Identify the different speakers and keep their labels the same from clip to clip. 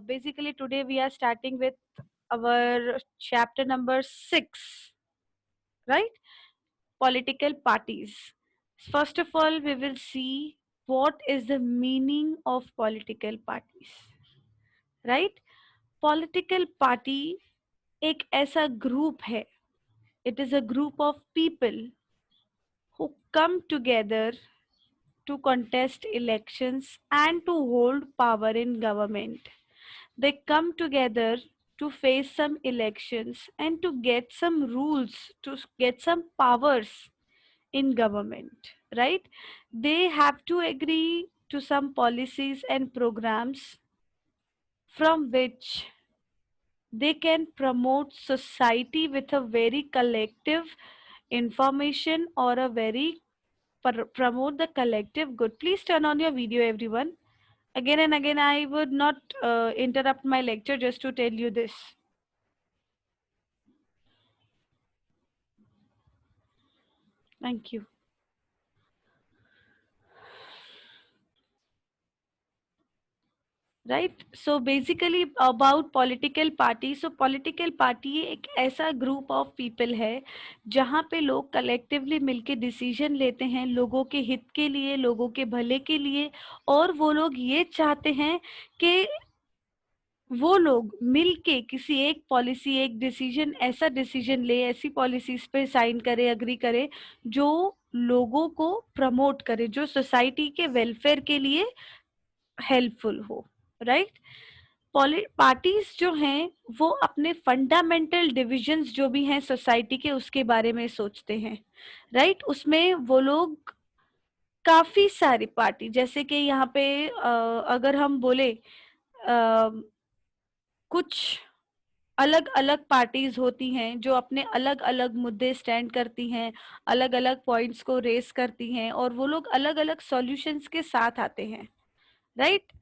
Speaker 1: Basically, today we are starting with our chapter number 6, right? Political parties. First of all, we will see what is the meaning of political parties, right? Political party एक ऐसा group है, it is a group of people who come together to contest elections and to hold power in government. They come together to face some elections and to get some rules, to get some powers in government, right? They have to agree to some policies and programs from which they can promote society with a very collective information or a very promote the collective good. Please turn on your video, everyone. Again and again, I would not interrupt my lecture just to tell you this. Thank you. Right so basically about political party. So political party एक ऐसा group of people है जहाँ पे लोग collectively मिलके decision लेते हैं लोगों के हित के लिए, लोगों के भले के लिए. और वो लोग ये चाहते हैं कि वो लोग मिलके किसी एक पॉलिसी, एक डिसीजन, ऐसा डिसीजन ले, ऐसी पॉलिसीज पे साइन करे, अग्री करे जो लोगों को प्रमोट करे, जो सोसाइटी के वेलफेयर के लिए हेल्पफुल हो, राइट? पार्टीज जो हैं वो अपने फंडामेंटल डिविजन्स जो भी हैं सोसाइटी के, उसके बारे में सोचते हैं, राइट? उसमें वो लोग काफी सारी पार्टी, जैसे कि यहाँ पे अगर हम बोले कुछ अलग अलग पार्टीज होती हैं जो अपने अलग अलग मुद्दे स्टैंड करती हैं, अलग अलग पॉइंट्स को रेस करती हैं और वो लोग अलग अलग सॉल्यूशंस के साथ आते हैं, right?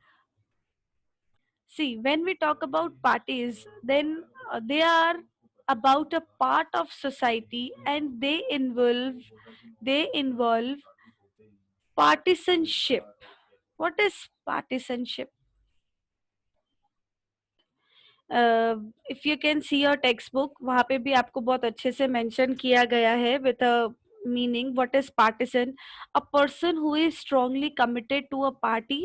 Speaker 1: See, when we talk about parties, then they are about a part of society and they involve partisanship. What is partisanship? If you can see your textbook, वहाँ पे भी आपको बहुत अच्छे से mention किया गया है with a meaning. What is partisan? A person who is strongly committed to a party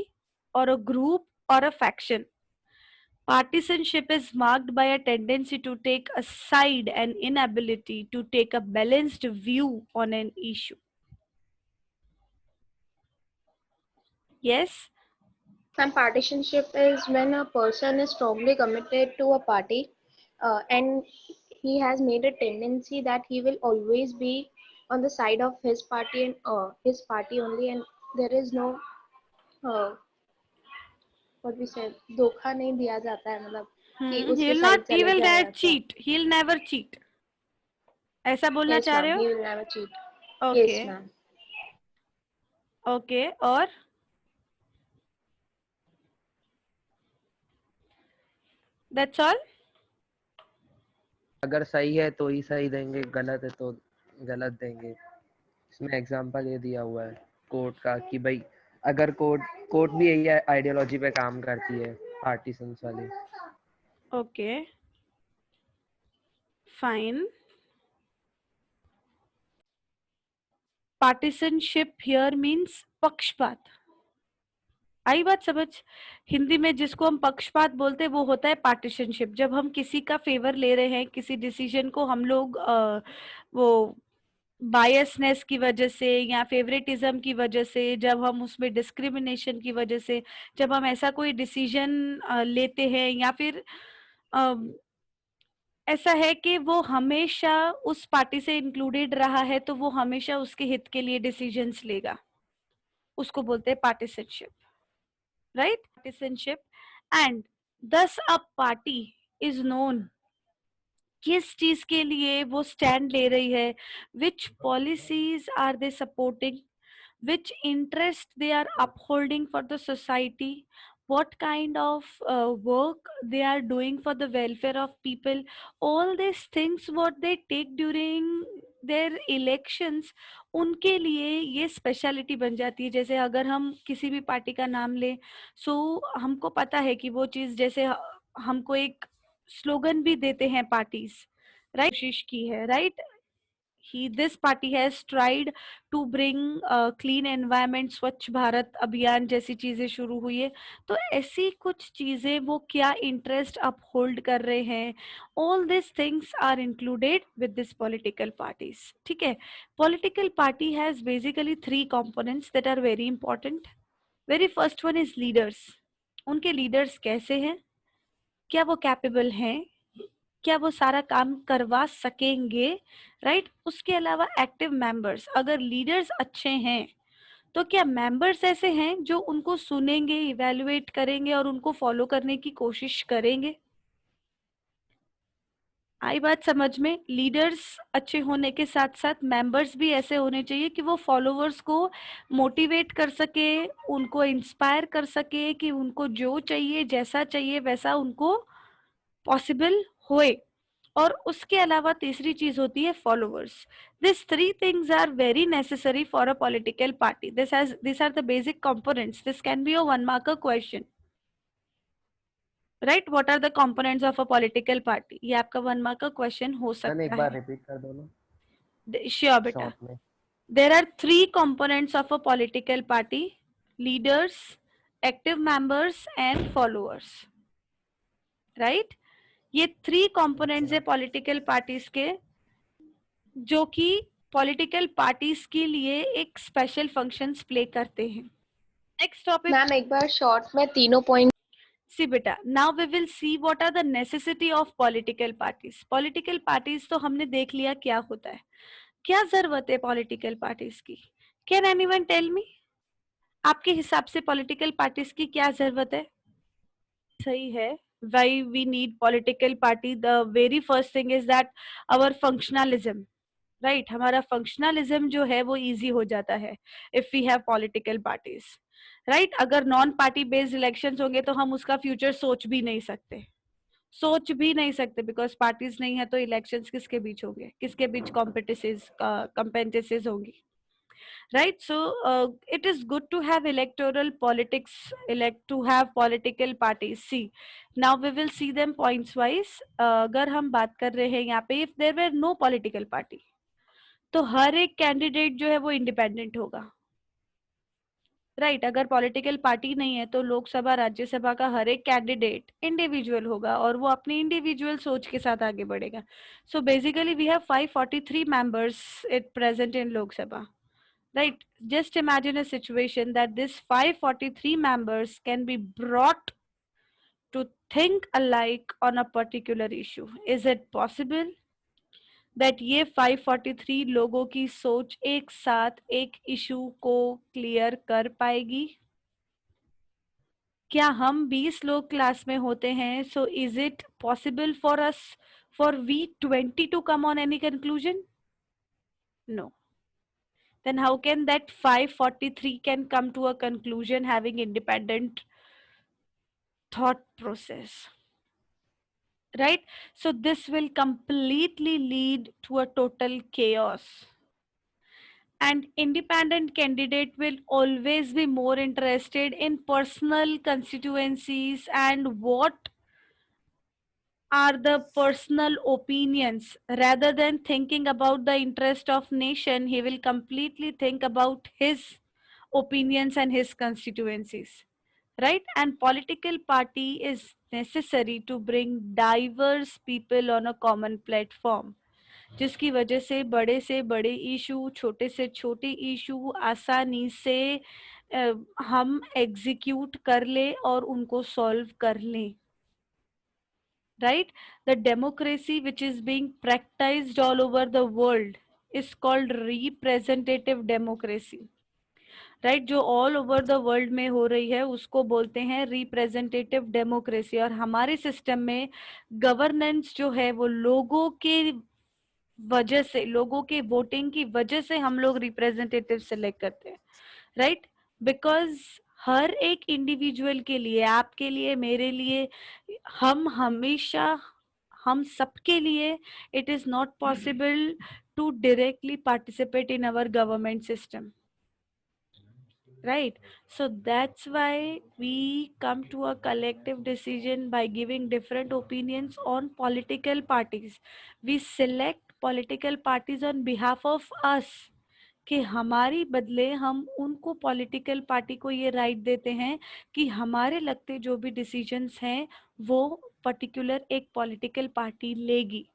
Speaker 1: or a group or a faction. Partisanship is marked by a tendency to take a side and inability to take a balanced view on an issue. Yes?
Speaker 2: And partisanship is when a person is strongly committed to a party and he has made a tendency that he will always be on the side of his party and his party only, and there is no what we said, धोखा नहीं दिया जाता है, मतलब कि उसके side
Speaker 1: He
Speaker 2: चले
Speaker 1: will
Speaker 2: जाया
Speaker 1: never
Speaker 2: जाता है.
Speaker 1: cheat. He'll never cheat. ऐसा बोलना
Speaker 2: Yes
Speaker 1: चाह
Speaker 2: ma'am,
Speaker 1: रहे हो?
Speaker 2: he will never cheat. Yes
Speaker 1: Okay.
Speaker 2: ma'am.
Speaker 1: Okay. और that's all?
Speaker 3: अगर सही है तो ही सही देंगे, गलत है तो गलत देंगे. इसमें एग्जांपल ये दिया हुआ है कोर्ट का कि भाई अगर कोर्ट भी यही आइडियोलॉजी पे काम करती है, पार्टीसंस वाली.
Speaker 1: Okay. Fine. Partisanship here means पक्षपात. आई बात समझ? हिंदी में जिसको हम पक्षपात बोलते हैं वो होता है पार्टीशनशिप. जब हम किसी का फेवर ले रहे हैं, किसी डिसीजन को हम लोग वो बायसनेस की वजह से या फेवरेटिज्म की वजह से, जब हम उसमें डिस्क्रिमिनेशन की वजह से, जब हम ऐसा कोई डिसीजन लेते हैं या फिर ऐसा है कि वो हमेशा उस पार्टी से इंक्लूडेड रहा है तो वो हमेशा उसके हित के लिए डिसीजंस लेगा, उसको बोलते हैं पार्टीशनशिप, राइट? पार्टीशनशिप. एंड दस अ पार्टी इज नोन किस चीज के लिए वो स्टैंड ले रही है, which policies are they supporting, which interest they are upholding for the society, what kind of work they are doing for the welfare of people. All these things what they take during their elections, उनके लिए ये speciality बन जाती है। जैसे अगर हम किसी भी पार्टी का नाम लें, सो हमको पता है कि वो चीज़, जैसे हमको एक स्लोगन भी देते हैं पार्टीज, राइट, कोशिश की है, right, this party has tried to bring clean environment, स्वच्छ भारत अभियान जैसी चीजें शुरू हुई है। तो ऐसी कुछ चीजें वो क्या इंटरेस्ट अपहोल्ड कर रहे हैं, all this things are included with this political parties. ठीक है, political party has basically 3 components that are very important. Very first one is leaders. उनके लीडर्स कैसे हैं, क्या वो कैपेबल हैं, क्या वो सारा काम करवा सकेंगे, राइट। उसके अलावा एक्टिव मेंबर्स, अगर लीडर्स अच्छे हैं तो क्या मेंबर्स ऐसे हैं जो उनको सुनेंगे, इवेल्युएट करेंगे और उनको फॉलो करने की कोशिश करेंगे। आई बात समझ में। लीडर्स अच्छे होने के साथ साथ मेंबर्स भी ऐसे होने चाहिए कि वो फॉलोअर्स को मोटिवेट कर सके, उनको इंस्पायर कर सके कि उनको जो चाहिए, जैसा चाहिए वैसा उनको पॉसिबल होए। और उसके अलावा तीसरी चीज होती है followers. This 3 things are very necessary for a political party. This are the basic components. This can be a 1 marker question, right. What are the components of a political party, ये आपका 1 marker क्वेश्चन हो
Speaker 3: मैंने एक
Speaker 1: सकता
Speaker 3: बार
Speaker 1: है।
Speaker 3: Repeat कर दो ना
Speaker 1: श्योर बेटा।
Speaker 3: शॉर्ट में।
Speaker 1: There are 3 components of a political party: leaders, active members and followers, right. ये 3 components है पॉलिटिकल पार्टीज के, जो कि पॉलिटिकल पार्टीज के लिए एक स्पेशल फंक्शंस प्ले करते हैं। Next topic.
Speaker 2: मैम एक बार शॉर्ट में तीनों पॉइंट।
Speaker 1: सी बेटा, now we will see what are the necessity of political parties. Political parties तो हमने देख लिया क्या होता है, क्या जरूरत है पॉलिटिकल पार्टीज की। कैन एनीवन टेल मी, आपके हिसाब से पॉलिटिकल पार्टीज की क्या जरूरत है? सही है। Why we need political party, the very first thing is that our functionalism, right. हमारा फंक्शनलिज्म जो है वो इजी हो जाता है if we have political parties, right. अगर नॉन पार्टी बेस्ड इलेक्शंस होंगे तो हम उसका फ्यूचर सोच भी नहीं सकते, सोच भी नहीं सकते, बिकॉज पार्टीज नहीं है तो इलेक्शंस किसके बीच होंगे, किसके बीच कॉम्पिटिसेस होंगी, right? So it is good to have electoral politics, to have political parties. See, now we will see them points wise. अगर हम बात कर रहे हैं यहाँ पे, if there were no political party, तो हर एक कैंडिडेट जो है वो इंडिपेंडेंट होगा, राइट। अगर पॉलिटिकल पार्टी नहीं है तो लोकसभा राज्यसभा का हर एक कैंडिडेट इंडिविजुअल होगा और वो अपनी इंडिविजुअल सोच के साथ आगे बढ़ेगा। So basically we have 543 members at present in Lok Sabha, right? Just imagine a situation that this 543 members can be brought to think alike on a particular issue. Is it possible that ये 543 लोगों की सोच एक साथ एक इशू को clear कर पाएगी? क्या हम 20 लोग क्लास में होते हैं, so is it possible for us, for we 20 to come on any conclusion? No. Then how can that 543 can come to a conclusion having independent thought process, right? So this will completely lead to a total chaos, and independent candidate will always be more interested in personal constituencies and what are the personal opinions rather than thinking about the interest of nation. He will completely think about his opinions and his constituencies, right? And political party is necessary to bring diverse people on a common platform, जिसकी वजह से बड़े issue, छोटे से छोटे issue आसानी से हम एग्जीक्यूट कर ले और उनको सॉल्व कर लें, right? The democracy which is being practiced all over the world is called representative democracy, right. जो ऑल ओवर द वर्ल्ड में हो रही है उसको बोलते हैं रिप्रेजेंटेटिव डेमोक्रेसी। और हमारे सिस्टम में गवर्नेंस जो है वो लोगों के वजह से, लोगों के वोटिंग की वजह से हम लोग रिप्रेजेंटेटिव सेलेक्ट करते हैं, राइट। बिकॉज हर एक इंडिविजुअल के लिए, आपके लिए, मेरे लिए, हम हमेशा, हम सबके लिए it is not possible to directly participate in our government system, right? So that's why we come to a collective decision by giving different opinions on political parties. We select political parties on behalf of us, कि हमारी बदले हम उनको political party को ये right देते हैं कि हमारे लगते जो भी डिसीजंस हैं वो पर्टिकुलर एक पॉलिटिकल पार्टी लेगी,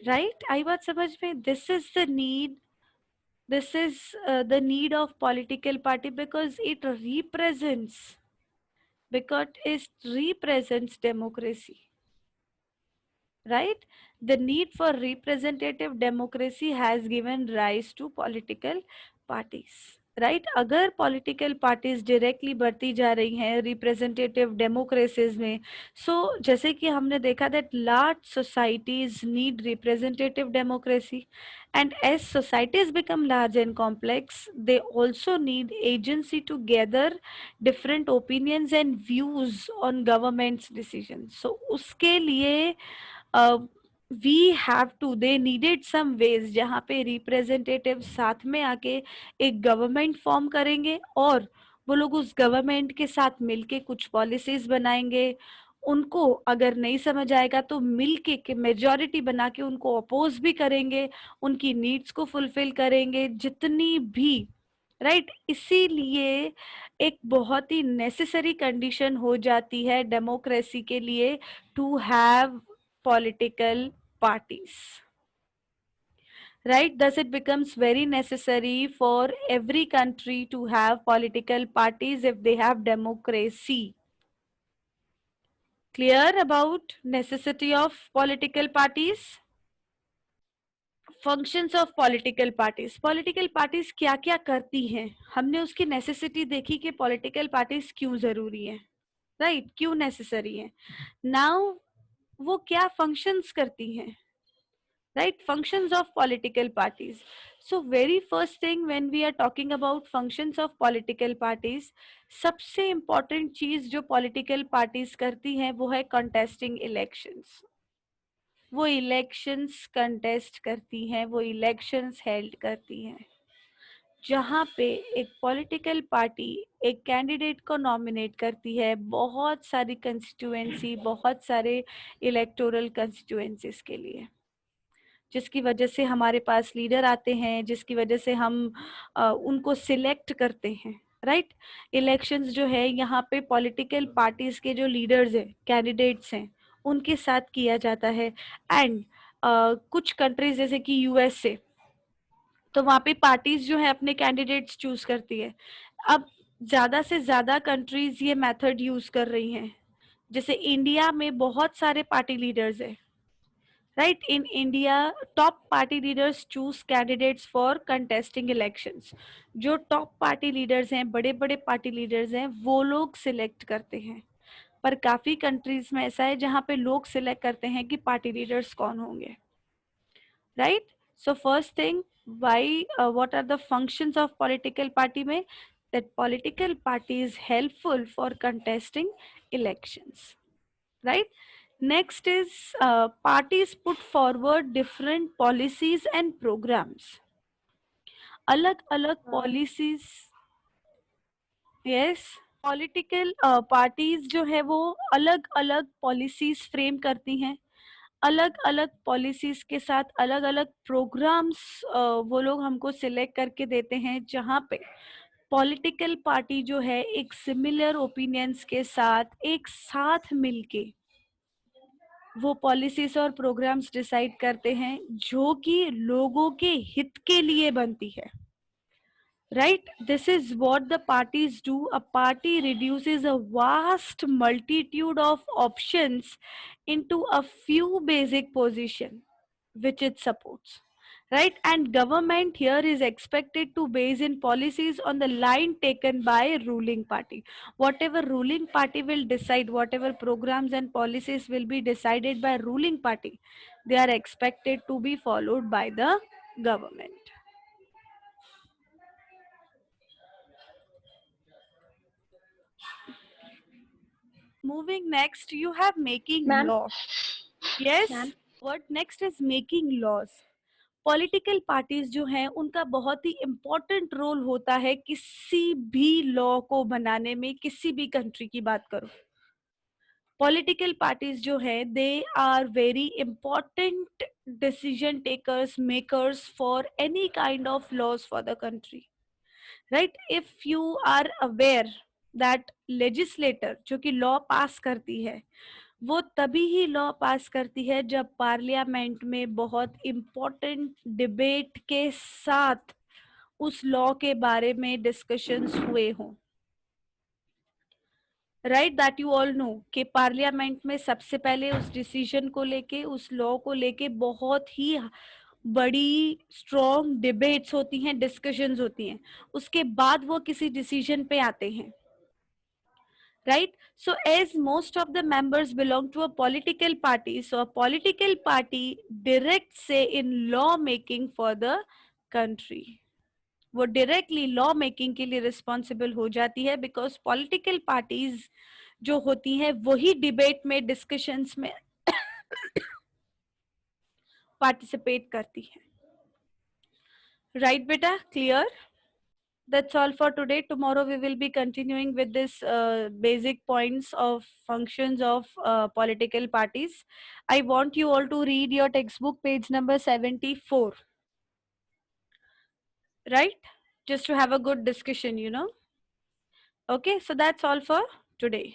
Speaker 1: राइट? आई बात समझ में? This is the need, this is the need of political party because it represents democracy, right? The need for representative democracy has given rise to political parties, right? अगर political parties directly बढ़ती जा रही हैं representative democracies में, so जैसे कि हमने देखा that large societies need representative democracy, and as societies become large and complex, they also need agency to gather different opinions and views on government's decisions. So उसके लिए we have to, they needed some ways जहाँ पे representative साथ में आके एक government form करेंगे और वो लोग उस गवर्नमेंट के साथ मिलके कुछ पॉलिसीज बनाएंगे। उनको अगर नहीं समझ आएगा तो मिलके के मेजॉरिटी बना के उनको अपोज भी करेंगे, उनकी नीड्स को फुलफिल करेंगे जितनी भी, राइट? इसीलिए एक बहुत ही नेसेसरी कंडीशन हो जाती है डेमोक्रेसी के लिए to have political parties, right? Thus it becomes very necessary for every country to have political parties if they have democracy. Clear about necessity of political parties? Functions of political parties, political parties क्या क्या करती हैं, हमने उसकी necessity देखी कि political parties क्यों जरूरी है, राइट? क्यों नेसेसरी है। नाउ वो क्या फंक्शंस करती हैं, right? Functions of political parties. So very first thing when we are talking about functions of political parties, सबसे important चीज जो political parties करती हैं वो है contesting elections. वो elections contest करती हैं, वो elections held करती हैं जहाँ पे एक पॉलिटिकल पार्टी एक कैंडिडेट को नॉमिनेट करती है बहुत सारी कंस्टिट्यूएंसी, बहुत सारे इलेक्टोरल कंस्टिट्यूएंसीज के लिए, जिसकी वजह से हमारे पास लीडर आते हैं, जिसकी वजह से हम उनको सिलेक्ट करते हैं, राइट? इलेक्शंस जो है यहाँ पे पॉलिटिकल पार्टीज के जो लीडर्स हैं, कैंडिडेट्स हैं, उनके साथ किया जाता है। एंड कुछ कंट्रीज जैसे कि यूएसए, तो वहाँ पे पार्टीज जो है अपने कैंडिडेट्स चूज करती है। अब ज़्यादा से ज़्यादा कंट्रीज ये मेथड यूज कर रही हैं, जैसे इंडिया में बहुत सारे पार्टी लीडर्स हैं, right? In India, top party leaders choose candidates for contesting elections. जो top party leaders हैं, बड़े बड़े party leaders हैं, वो लोग select करते हैं। पर काफी countries में ऐसा है जहाँ पे लोग select करते हैं कि party leaders कौन होंगे, right? So first thing, why what are the functions of political party में? That political party is helpful for contesting elections, right? Next is parties put forward different policies and programs. अलग अलग policies, yes, political parties जो है वो अलग अलग policies frame करती हैं, अलग अलग policies के साथ अलग अलग programs वो लोग हमको select करके देते हैं, जहाँ पे पॉलिटिकल पार्टी जो है एक सिमिलर ओपिनियंस के साथ एक साथ मिलके वो पॉलिसीज और प्रोग्राम्स डिसाइड करते हैं जो कि लोगों के हित के लिए बनती है, right? This is what the parties do. A party reduces a vast multitude of options into a few basic position which it supports, right? And government here is expected to base in policies on the line taken by ruling party. Whatever ruling party will decide, whatever programs and policies will be decided by ruling party, they are expected to be followed by the government. Moving next, you have making
Speaker 2: Ma'am?
Speaker 1: law. Yes.
Speaker 2: Ma'am,
Speaker 1: What next is making laws. Political parties जो हैं उनका बहुत ही important role होता है किसी भी law को बनाने में, किसी भी कंट्री की बात करो। पॉलिटिकल पार्टीज जो है they are very important decision takers, makers for any kind of laws for the country, right. If you are aware that legislator जो कि लॉ पास करती है वो तभी ही लॉ पास करती है जब पार्लियामेंट में बहुत इम्पोर्टेंट डिबेट के साथ उस लॉ के बारे में डिस्कशंस हुए हों, right. That you all know कि पार्लियामेंट में सबसे पहले उस डिसीजन को लेके, उस लॉ को लेके बहुत ही बड़ी स्ट्रॉन्ग डिबेट्स होती हैं, डिस्कशंस होती हैं, उसके बाद वो किसी डिसीजन पे आते हैं, right? So as most of the members belong to a political party, so a political party direct say in law making for the country, वो डायरेक्टली लॉ मेकिंग के लिए रिस्पॉन्सिबल हो जाती है, बिकॉज पॉलिटिकल पार्टीज जो होती हैं वही डिबेट में, डिस्कशंस में पार्टिसिपेट करती हैं, राइट बेटा? Clear? That's all for today. Tomorrow we will be continuing with this basic points of functions of political parties. I want you all to read your textbook page number 74, right? Just to have a good discussion, you know. Okay, so that's all for today.